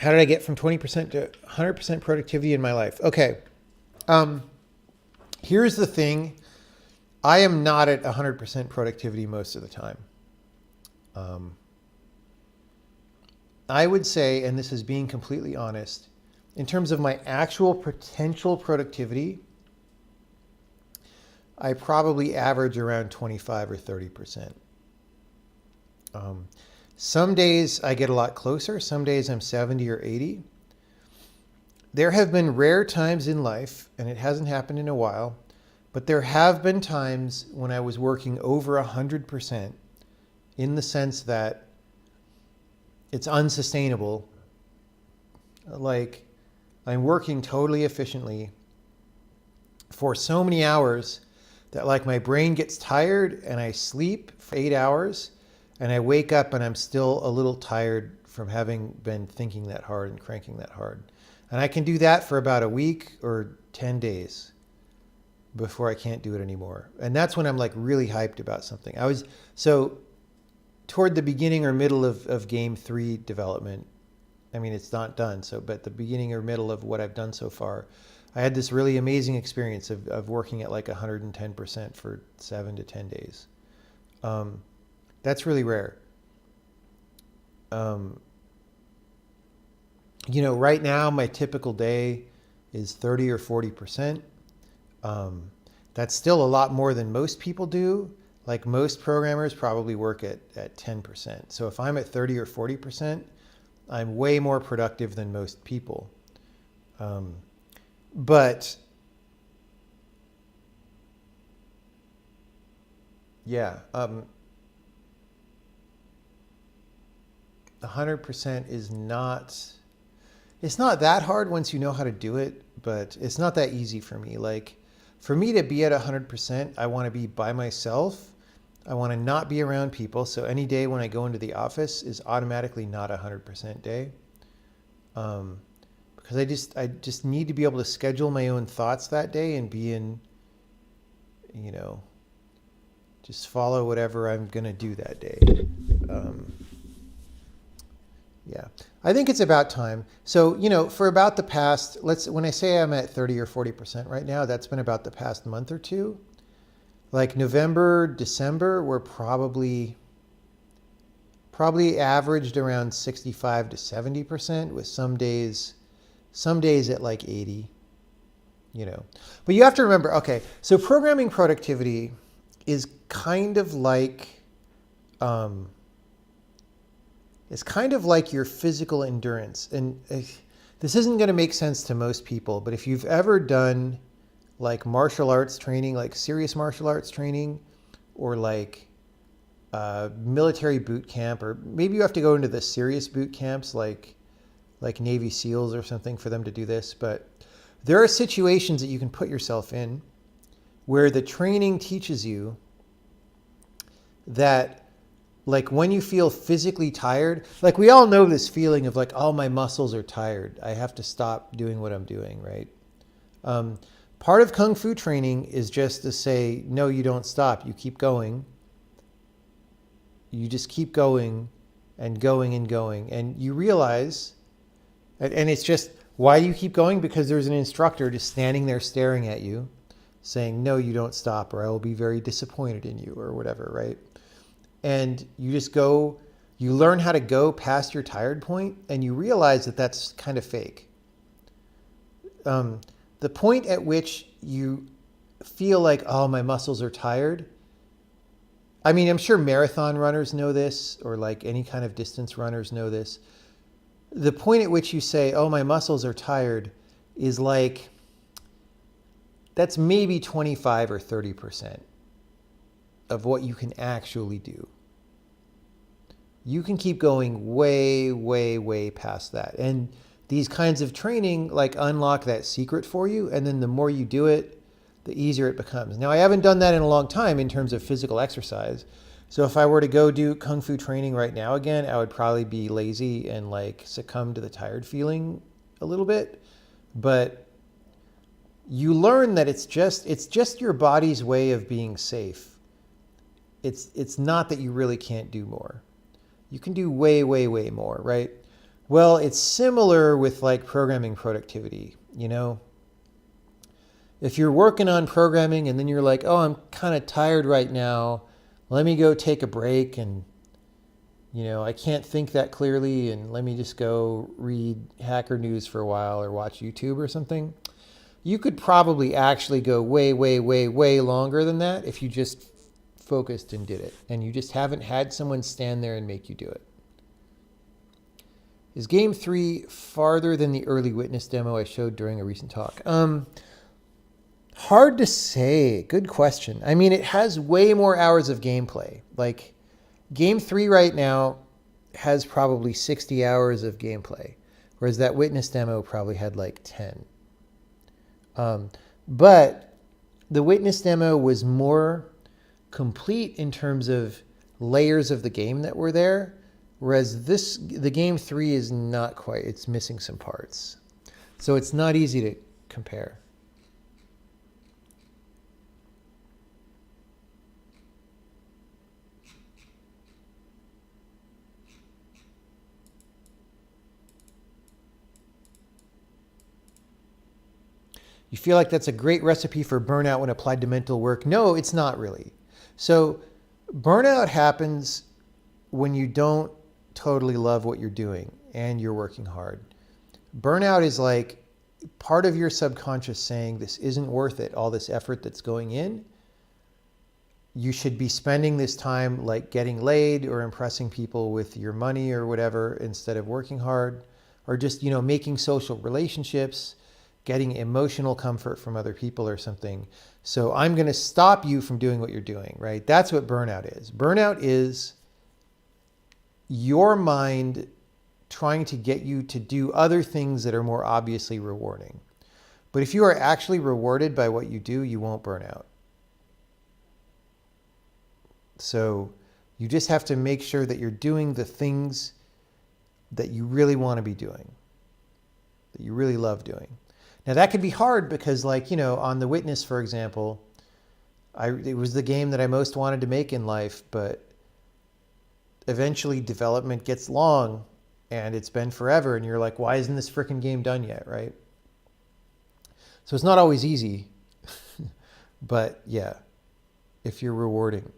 How did I get from 20% to 100% productivity in my life? Okay. Um, Here's the thing. I am not at 100% productivity most of the time. Um, I would say, and this is being completely honest, in terms of my actual potential productivity, I probably average around 25 or 30%. Um, some days I get a lot closer. Some days I'm 70 or 80. There have been rare times in life, and it hasn't happened in a while, but there have been times when I was working over 100% in the sense that it's unsustainable. Like, I'm working totally efficiently for so many hours that like my brain gets tired and I sleep for 8 hours and I wake up and I'm still a little tired from having been thinking that hard and cranking that hard. And I can do that for about a week or 10 days before I can't do it anymore. And that's when I'm like really hyped about something. So toward the beginning or middle of game 3 development, I mean, it's not done. But the beginning or middle of what I've done so far, I had this really amazing experience of working at like 110% for 7 to 10 days. That's really rare. Um, right now my typical day is 30 or 40%. That's still a lot more than most people do. Like most programmers probably work at 10%. So if I'm at 30 or 40%, I'm way more productive than most people. But yeah, 100% is it's not that hard once you know how to do it, but it's not that easy for me. Like for me to be at 100%, I want to be by myself. I want to not be around people. So any day when I go into the office is automatically not a 100% day. Because I just need to be able to schedule my own thoughts that day and be in, you know, just follow whatever I'm going to do that day. Yeah, I think it's about time. So, for about the past, when I say I'm at 30 or 40% right now, that's been about the past month or two. Like November, December, we're probably averaged around 65 to 70% with some days at like 80. But you have to remember, okay, so programming productivity is kind of like, your physical endurance. And this isn't going to make sense to most people, but if you've ever done like martial arts training, like serious martial arts training, or like military boot camp, or maybe you have to go into the serious boot camps like Navy SEALs or something for them to do this. But there are situations that you can put yourself in where the training teaches you that like when you feel physically tired, like we all know this feeling of like, oh, my muscles are tired. I have to stop doing what I'm doing, right? Part of Kung Fu training is just to say, no, you don't stop. You keep going. You just keep going and going and going. And you realize, and it's just, why do you keep going? Because there's an instructor just standing there staring at you saying, no, you don't stop, or I will be very disappointed in you, or whatever, right? And you just go, you learn how to go past your tired point, and you realize that that's kind of fake. The point at which you feel like, oh, my muscles are tired. I mean, I'm sure marathon runners know this, or like any kind of distance runners know this. The point at which you say, oh, my muscles are tired is like, that's maybe 25 or 30% of what you can actually do. You can keep going way, way, way past that. And these kinds of training like unlock that secret for you. And then the more you do it, the easier it becomes. Now, I haven't done that in a long time in terms of physical exercise. So if I were to go do Kung Fu training right now again, I would probably be lazy and like succumb to the tired feeling a little bit. But you learn that it's just your body's way of being safe. It's not that you really can't do more. You can do way, way, way more, right? Well, it's similar with like programming productivity, you know? If you're working on programming and then you're like, oh, I'm kind of tired right now. Let me go take a break and, you know, I can't think that clearly and let me just go read Hacker News for a while or watch YouTube or something. You could probably actually go way, way, way, way longer than that if you just focused and did it. And you just haven't had someone stand there and make you do it. Is Game 3 farther than the early witness demo I showed during a recent talk? Hard to say. Good question. I mean, it has way more hours of gameplay. Like, Game 3 right now has probably 60 hours of gameplay, whereas that witness demo probably had like 10. But the witness demo was more complete in terms of layers of the game that were there, whereas the Game 3 is not quite. It's missing some parts. So it's not easy to compare. You feel like that's a great recipe for burnout when applied to mental work? No, it's not really. So burnout happens when you don't totally love what you're doing and you're working hard. Burnout is like part of your subconscious saying, this isn't worth it, all this effort that's going in. You should be spending this time like getting laid or impressing people with your money or whatever instead of working hard, or just, you know, making social relationships, getting emotional comfort from other people or something. So I'm going to stop you from doing what you're doing, right? That's what burnout is. Burnout is your mind trying to get you to do other things that are more obviously rewarding. But if you are actually rewarded by what you do, you won't burn out. So you just have to make sure that you're doing the things that you really want to be doing, that you really love doing. Now that could be hard because, like, you know, on The Witness, for example, it was the game that I most wanted to make in life, but eventually development gets long and it's been forever and you're like, why isn't this freaking game done yet, right? So it's not always easy, but yeah, if you're rewarding.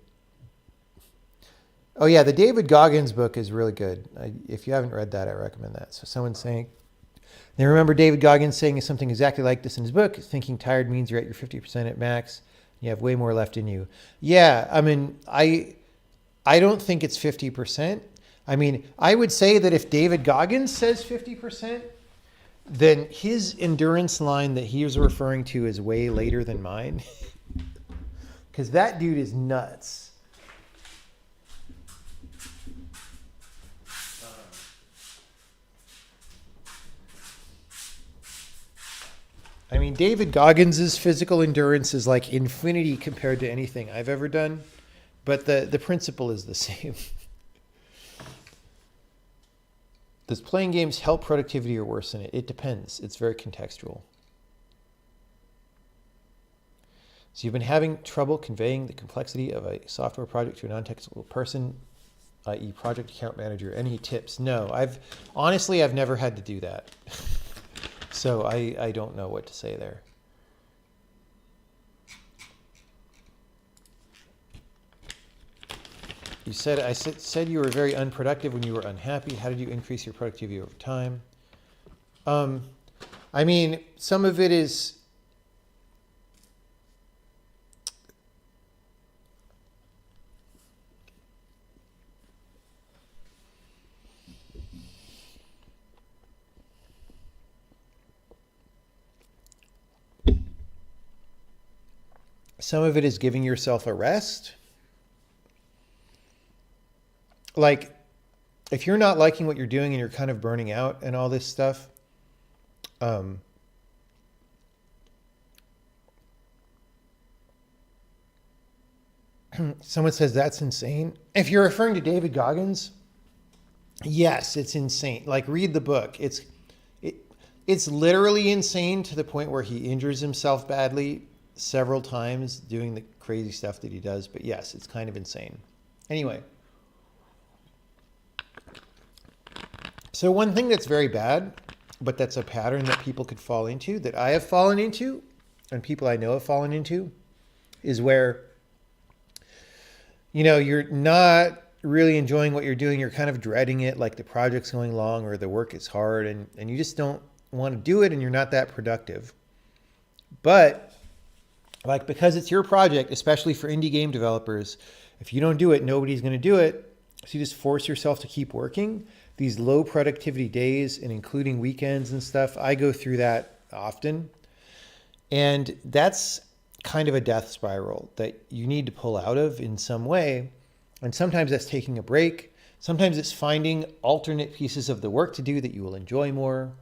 Oh yeah, the David Goggins book is really good. If you haven't read that, I recommend that. So someone's saying, they remember David Goggins saying something exactly like this in his book, thinking tired means you're at your 50% at max. You have way more left in you. Yeah, I mean, I don't think it's 50%. I mean, I would say that if David Goggins says 50%, then his endurance line that he was referring to is way later than mine. Because that dude is nuts. I mean, David Goggins' physical endurance is like infinity compared to anything I've ever done, but the principle is the same. Does playing games help productivity or worsen it? It depends. It's very contextual. So you've been having trouble conveying the complexity of a software project to a non-technical person, i.e. project account manager. Any tips? No, I've never had to do that. So I don't know what to say there. You said I said you were very unproductive when you were unhappy. How did you increase your productivity over time? I mean, some of it is giving yourself a rest. Like, if you're not liking what you're doing and you're kind of burning out and all this stuff, someone says that's insane. If you're referring to David Goggins, yes, it's insane. Like, read the book. It's literally insane to the point where he injures himself badly several times doing the crazy stuff that he does. But yes, it's kind of insane. Anyway. So one thing that's very bad, but that's a pattern that people could fall into, that I have fallen into, and people I know have fallen into, is where, you're not really enjoying what you're doing. You're kind of dreading it, like the project's going long or the work is hard, and you just don't want to do it, and you're not that productive. But like, because it's your project, especially for indie game developers, if you don't do it, nobody's going to do it. So you just force yourself to keep working these low productivity days, and including weekends and stuff. I go through that often. And that's kind of a death spiral that you need to pull out of in some way. And sometimes that's taking a break. Sometimes it's finding alternate pieces of the work to do that you will enjoy more.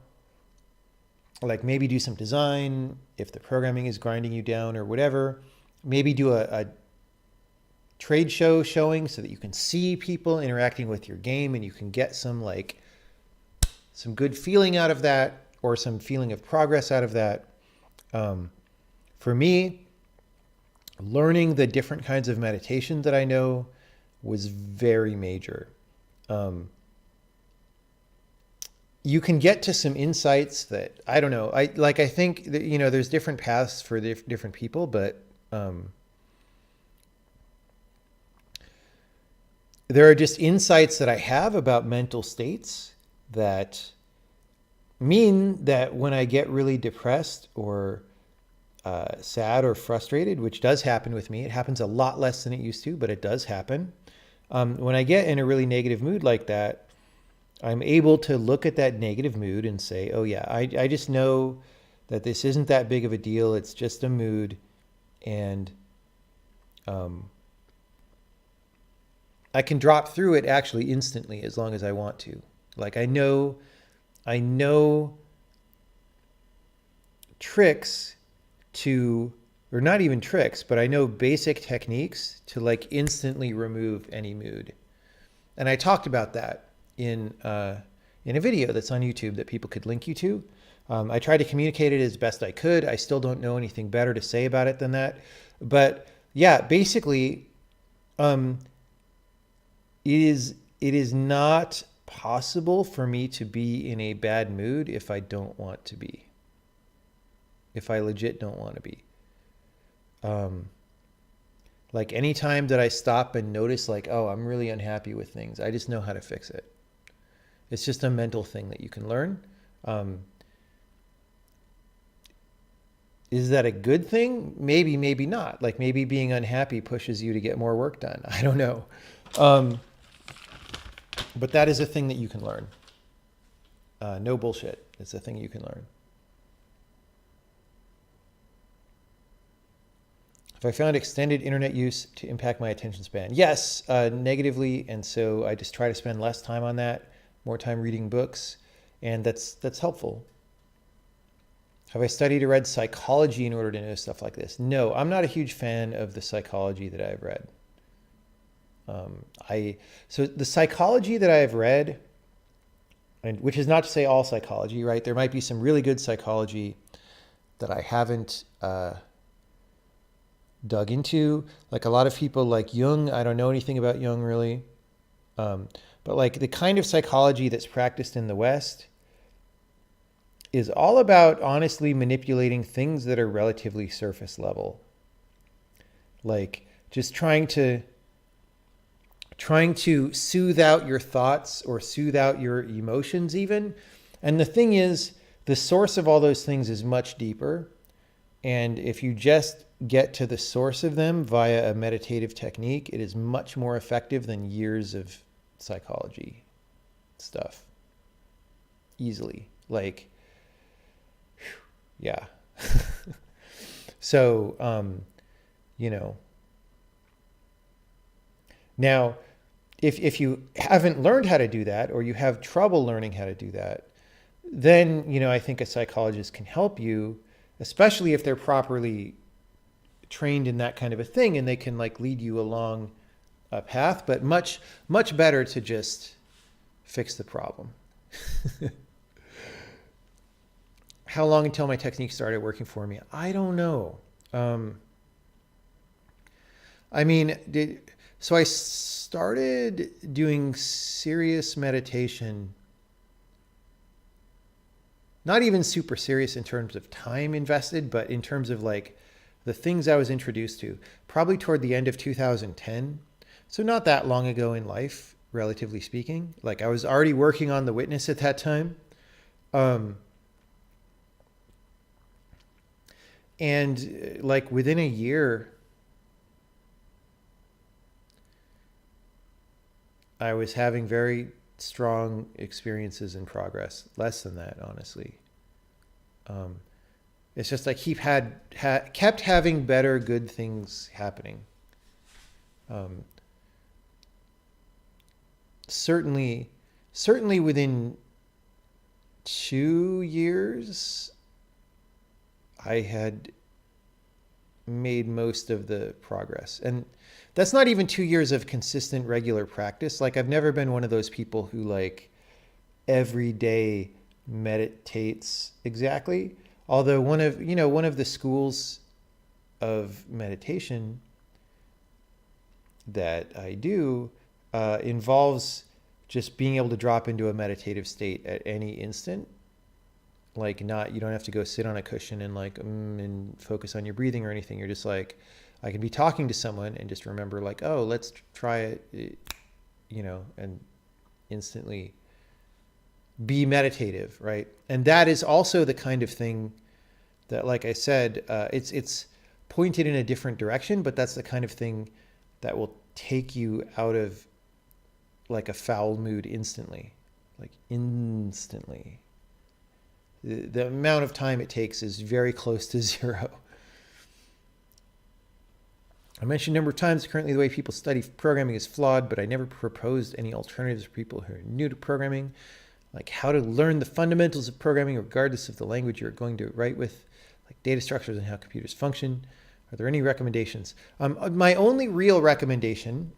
Like maybe do some design if the programming is grinding you down or whatever. Maybe do a trade show showing so that you can see people interacting with your game and you can get some good feeling out of that, or some feeling of progress out of that. For me, learning the different kinds of meditation that I know was very major. You can get to some insights that, I don't know. I think that, there's different paths for different people, but there are just insights that I have about mental states that mean that when I get really depressed or sad or frustrated, which does happen with me, it happens a lot less than it used to, but it does happen. When I get in a really negative mood like that, I'm able to look at that negative mood and say, oh yeah, I just know that this isn't that big of a deal. It's just a mood. And I can drop through it actually instantly as long as I want to. Like I know tricks to, or not even tricks, but I know basic techniques to like instantly remove any mood. And I talked about that in a video that's on YouTube that people could link you to. I tried to communicate it as best I could. I still don't know anything better to say about it than that. But yeah, basically, it is not possible for me to be in a bad mood if I don't want to be. If I legit don't want to be. Like anytime that I stop and notice like, oh, I'm really unhappy with things, I just know how to fix it. It's just a mental thing that you can learn. Is that a good thing? Maybe, maybe not. Like maybe being unhappy pushes you to get more work done. I don't know. But that is a thing that you can learn. No bullshit. It's a thing you can learn. Have I found extended internet use to impact my attention span? Yes, negatively. And so I just try to spend less time on that, more time reading books. And that's helpful. Have I studied or read psychology in order to know stuff like this? No, I'm not a huge fan of the psychology that I've read. So the psychology that I've read, and which is not to say all psychology, right? There might be some really good psychology that I haven't dug into. Like a lot of people like Jung, I don't know anything about Jung really. But like the kind of psychology that's practiced in the West is all about honestly manipulating things that are relatively surface level. Like just trying to soothe out your thoughts or soothe out your emotions even. And the thing is, the source of all those things is much deeper. And if you just get to the source of them via a meditative technique, it is much more effective than years of psychology stuff. Easily. Like, yeah. So, now, if you haven't learned how to do that, or you have trouble learning how to do that, then, I think a psychologist can help you, especially if they're properly trained in that kind of a thing and they can like lead you along a path, but much, much better to just fix the problem. How long until my technique started working for me? I don't know. So I started doing serious meditation not even super serious in terms of time invested, but in terms of like the things I was introduced to, probably toward the end of 2010. So not that long ago in life, relatively speaking. Like I was already working on The Witness at that time. And like within a year, I was having very strong experiences in progress. Less than that, honestly. It's just I kept having better, good things happening. Certainly within 2 years, I had made most of the progress. And that's not even 2 years of consistent, regular practice. Like I've never been one of those people who like every day meditates exactly. Although one of the schools of meditation that I do involves just being able to drop into a meditative state at any instant. Like you don't have to go sit on a cushion and like and focus on your breathing or anything. You're just like, I can be talking to someone and just remember like, oh, let's try it, and instantly be meditative, right? And that is also the kind of thing that, like I said, it's pointed in a different direction, but that's the kind of thing that will take you out of like a foul mood instantly, like instantly. The amount of time it takes is very close to zero. I mentioned a number of times currently the way people study programming is flawed, but I never proposed any alternatives for people who are new to programming, like how to learn the fundamentals of programming regardless of the language you're going to write with, like data structures and how computers function. Are there any recommendations? My only real recommendation,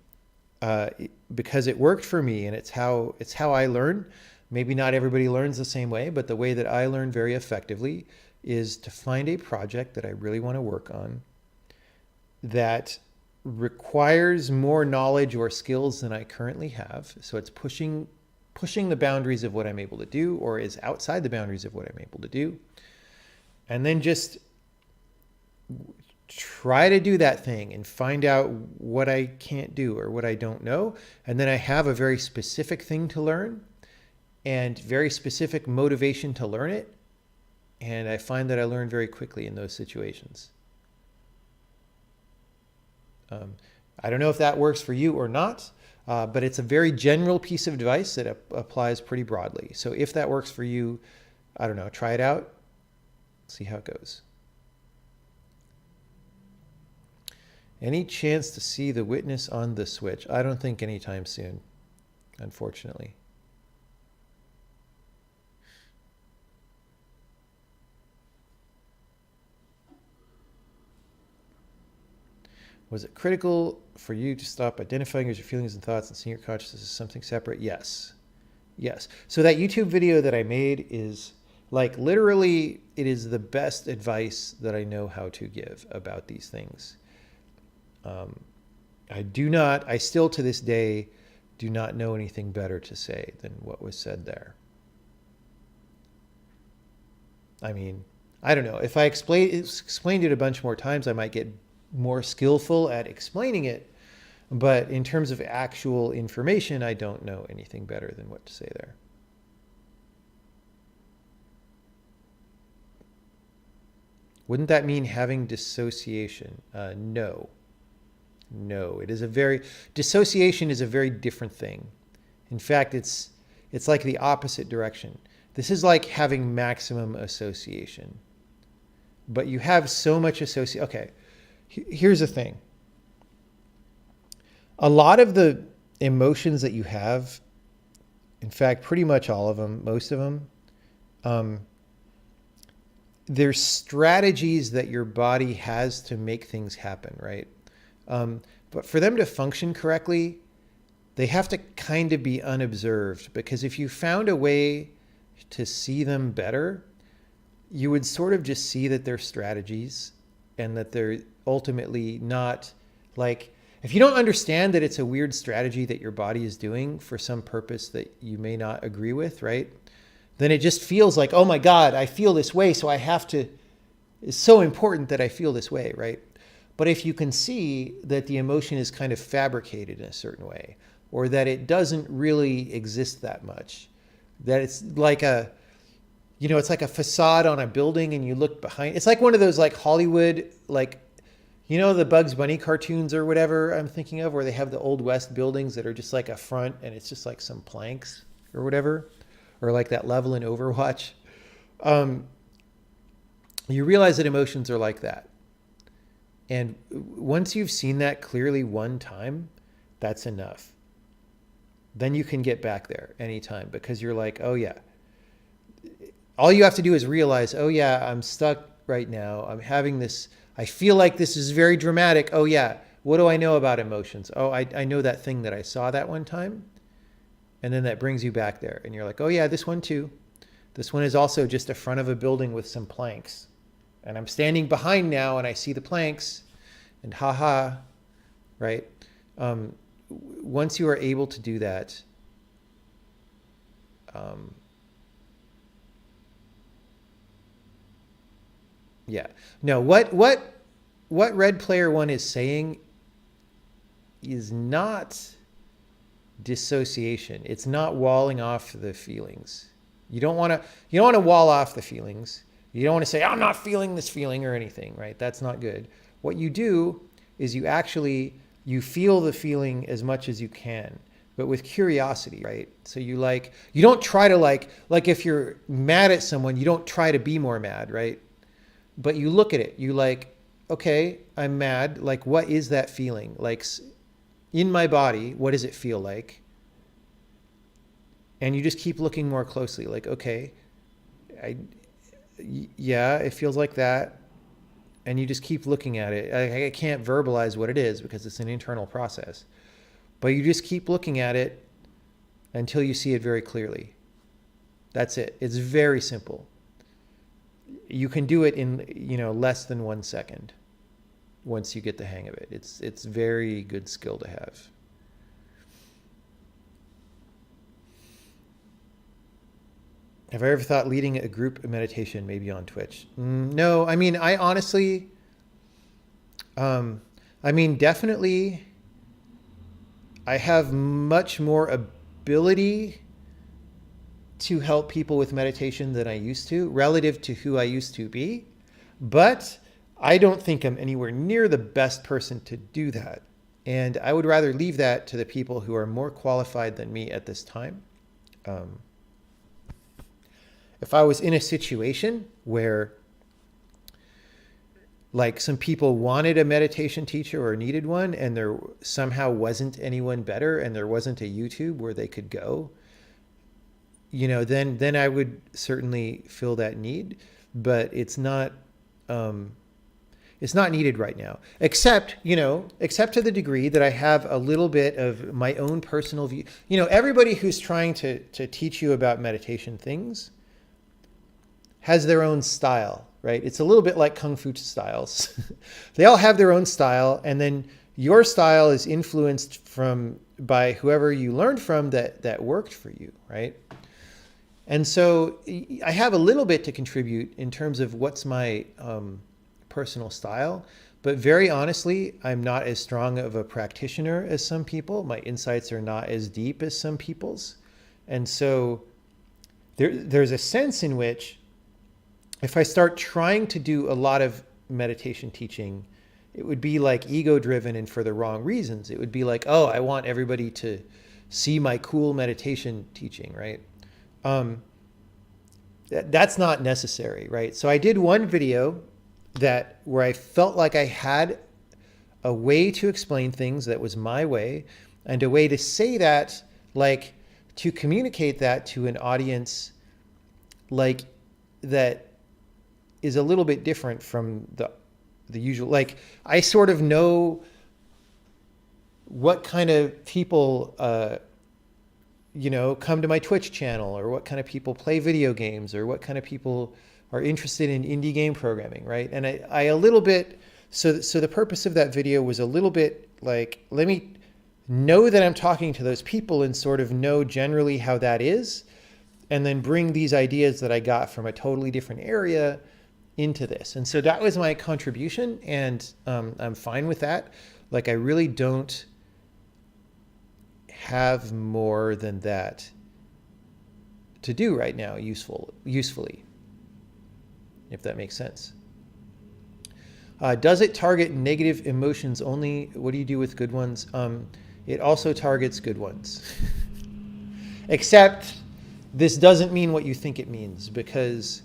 because it worked for me and it's how I learn. Maybe not everybody learns the same way, but the way that I learn very effectively is to find a project that I really want to work on that requires more knowledge or skills than I currently have. So it's pushing the boundaries of what I'm able to do, or is outside the boundaries of what I'm able to do. And then just try to do that thing and find out what I can't do or what I don't know. And then I have a very specific thing to learn and very specific motivation to learn it. And I find that I learn very quickly in those situations. I don't know if that works for you or not, but it's a very general piece of advice that applies pretty broadly. So if that works for you, I don't know, try it out, see how it goes. Any chance to see The Witness on the Switch? I don't think anytime soon, unfortunately. Was it critical for you to stop identifying as your feelings and thoughts and seeing your consciousness as something separate? Yes. Yes. So that YouTube video that I made is like literally, it is the best advice that I know how to give about these things. I still to this day do not know anything better to say than what was said there. I mean, I don't know. If I explained it a bunch more times, I might get more skillful at explaining it. But in terms of actual information, I don't know anything better than what to say there. Wouldn't that mean having dissociation? No. No, dissociation is a very different thing. In fact, it's like the opposite direction. This is like having maximum association. But you have so much association. Okay. Here's the thing. A lot of the emotions that you have, in fact, pretty much all of them, most of them, there's strategies that your body has to make things happen, right? But for them to function correctly, they have to kind of be unobserved, because if you found a way to see them better, you would sort of just see that they're strategies and that they're ultimately not like, if you don't understand that it's a weird strategy that your body is doing for some purpose that you may not agree with, right? then it just feels like, oh my God, I feel this way, so I have to, it's so important that I feel this way, right? But if you can see that the emotion is kind of fabricated in a certain way, or that it doesn't really exist that much, that it's like it's like a facade on a building and you look behind, it's like one of those like Hollywood, like, the Bugs Bunny cartoons or whatever I'm thinking of, where they have the Old West buildings that are just like a front and it's just like some planks or whatever, or like that level in Overwatch. You realize that emotions are like that. And once you've seen that clearly one time, that's enough. Then you can get back there anytime, because you're like, oh yeah. All you have to do is realize, oh yeah, I'm stuck right now. I'm having this, I feel like this is very dramatic. Oh yeah, what do I know about emotions? Oh, I know that thing that I saw that one time. And then that brings you back there. And you're like, oh yeah, this one too. This one is also just a front of a building with some planks. And I'm standing behind now and I see the planks and haha, right? Once you are able to do that, yeah. No, what Red Player One is saying is not dissociation. It's not walling off the feelings. You don't want to wall off the feelings. You don't want to say, I'm not feeling this feeling or anything, right? That's not good. What you do is you feel the feeling as much as you can, but with curiosity, right? So you don't try to like if you're mad at someone, you don't try to be more mad, right? But you look at it, you like, okay, I'm mad. Like, what is that feeling? Like in my body, what does it feel like? And you just keep looking more closely, like, okay, yeah, it feels like that. And you just keep looking at it. I can't verbalize what it is because it's an internal process. But you just keep looking at it until you see it very clearly. That's it. It's very simple. You can do it in, less than 1 second once you get the hang of it. It's very good skill to have. Have I ever thought leading a group meditation maybe on Twitch? No, I mean, I honestly, definitely I have much more ability to help people with meditation than I used to, relative to who I used to be. But I don't think I'm anywhere near the best person to do that. And I would rather leave that to the people who are more qualified than me at this time. If I was in a situation where like some people wanted a meditation teacher or needed one and there somehow wasn't anyone better and there wasn't a YouTube where they could go, then I would certainly feel that need, but it's not needed right now, except to the degree that I have a little bit of my own personal view. Everybody who's trying to teach you about meditation things has their own style, right? It's a little bit like Kung Fu styles. They all have their own style, and then your style is influenced by whoever you learned from that worked for you, right? And so I have a little bit to contribute in terms of what's my personal style, but very honestly, I'm not as strong of a practitioner as some people. My insights are not as deep as some people's. And so there's a sense in which if I start trying to do a lot of meditation teaching, it would be like ego driven and for the wrong reasons. It would be like, oh, I want everybody to see my cool meditation teaching, right? That's not necessary, right? So I did one video where I felt like I had a way to explain things that was my way, and a way to say that, like to communicate that to an audience like that is a little bit different from the usual. Like I sort of know what kind of people come to my Twitch channel, or what kind of people play video games, or what kind of people are interested in indie game programming, right? And I a little bit, so the purpose of that video was a little bit like, let me know that I'm talking to those people and sort of know generally how that is. and then bring these ideas that I got from a totally different area into this. And so that was my contribution, and I'm fine with that. Like, I really don't have more than that to do right now usefully, if that makes sense. Does it target negative emotions only? What do you do with good ones? It also targets good ones. Except this doesn't mean what you think it means, because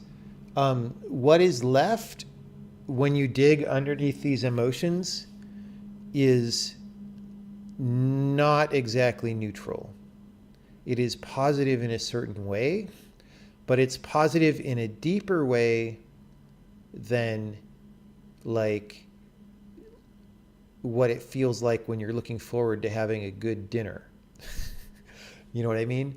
what is left when you dig underneath these emotions is not exactly neutral. It is positive in a certain way, but it's positive in a deeper way than like what it feels like when you're looking forward to having a good dinner. You know what I mean?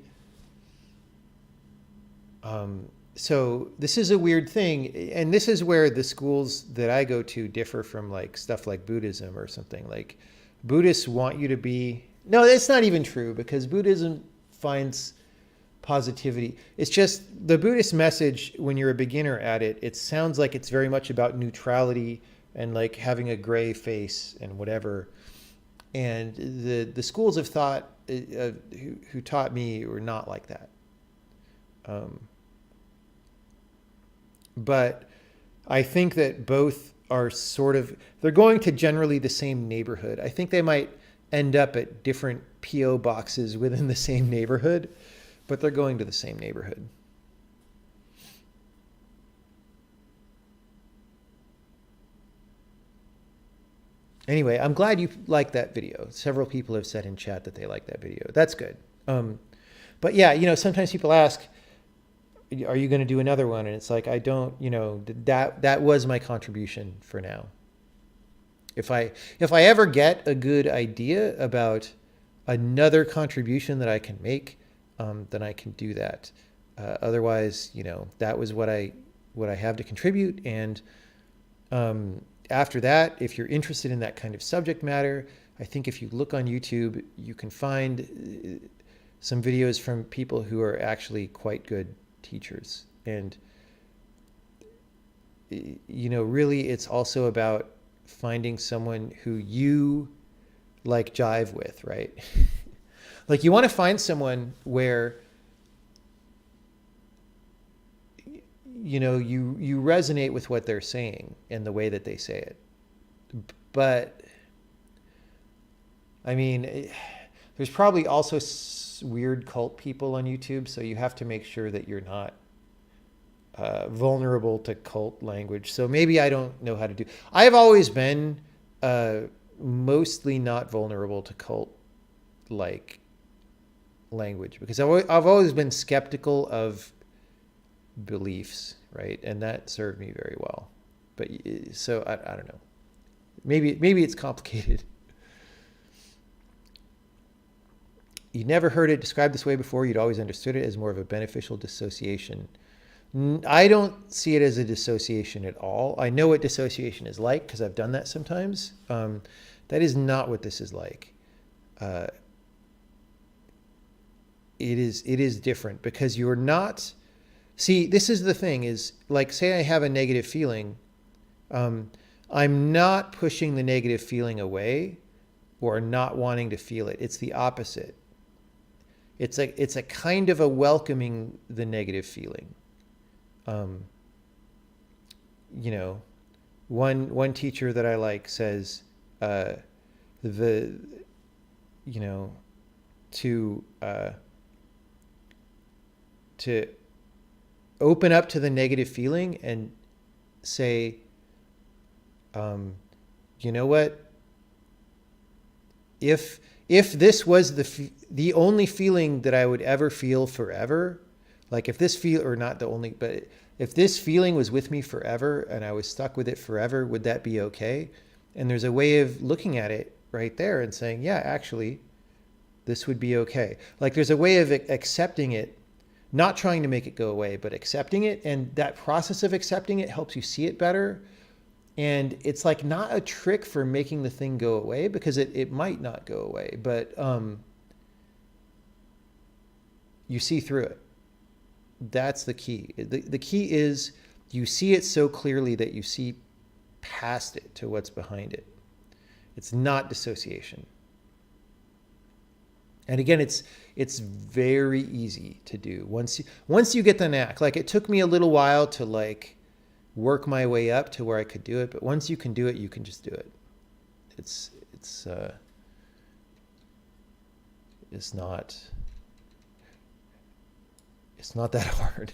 So this is a weird thing, and this is where the schools that I go to differ from like stuff like Buddhism or something. Like, Buddhists want you to be, no, that's not even true, because Buddhism finds positivity. It's just the Buddhist message, when you're a beginner at it, it sounds like it's very much about neutrality and like having a gray face and whatever. And the schools of thought who taught me were not like that. But I think that both are sort of, they're going to generally the same neighborhood. I think they might end up at different PO boxes within the same neighborhood, but they're going to the same neighborhood. Anyway, I'm glad you liked that video. Several people have said in chat that they like that video. That's good. But yeah, you know, sometimes people ask, are you going to do another one? And it's like, I don't, you know, that was my contribution for now. If I ever get a good idea about another contribution that I can make, then I can do that. Otherwise, you know, that was what I have to contribute. And after that, if you're interested in that kind of subject matter, I think if you look on YouTube, you can find some videos from people who are actually quite good teachers. And, you know, really it's also about finding someone who you like jive with, right? Like, you want to find someone where, you know, you resonate with what they're saying and the way that they say it. But I mean, there's probably also weird cult people on YouTube, so you have to make sure that you're not vulnerable to cult language. So maybe I don't know how to do. I've always been mostly not vulnerable to cult like language, because I've always been skeptical of beliefs, right? And that served me very well. But so I don't know. Maybe it's complicated. You never heard it described this way before. You'd always understood it as more of a beneficial dissociation. I don't see it as a dissociation at all. I know what dissociation is like because I've done that sometimes. That is not what this is like. It is different because you're not. See, this is the thing is, like, say I have a negative feeling. I'm not pushing the negative feeling away or not wanting to feel it. It's the opposite. It's a kind of a welcoming the negative feeling. You know, one teacher that I like says, you know, to open up to the negative feeling and say, you know what? If this was the only feeling that I would ever feel forever, like if this or not the only, but if this feeling was with me forever and I was stuck with it forever, would that be okay? And there's a way of looking at it right there and saying, yeah, actually, this would be okay. Like there's a way of accepting it, not trying to make it go away, but accepting it. And that process of accepting it helps you see it better. And it's like not a trick for making the thing go away, because it might not go away, but you see through it. That's the key. The key is you see it so clearly that you see past it to what's behind it. It's not dissociation. And again, it's very easy to do once you get the knack. Like, it took me a little while to like work my way up to where I could do it, but once you can do it, you can just do it. It's not that hard.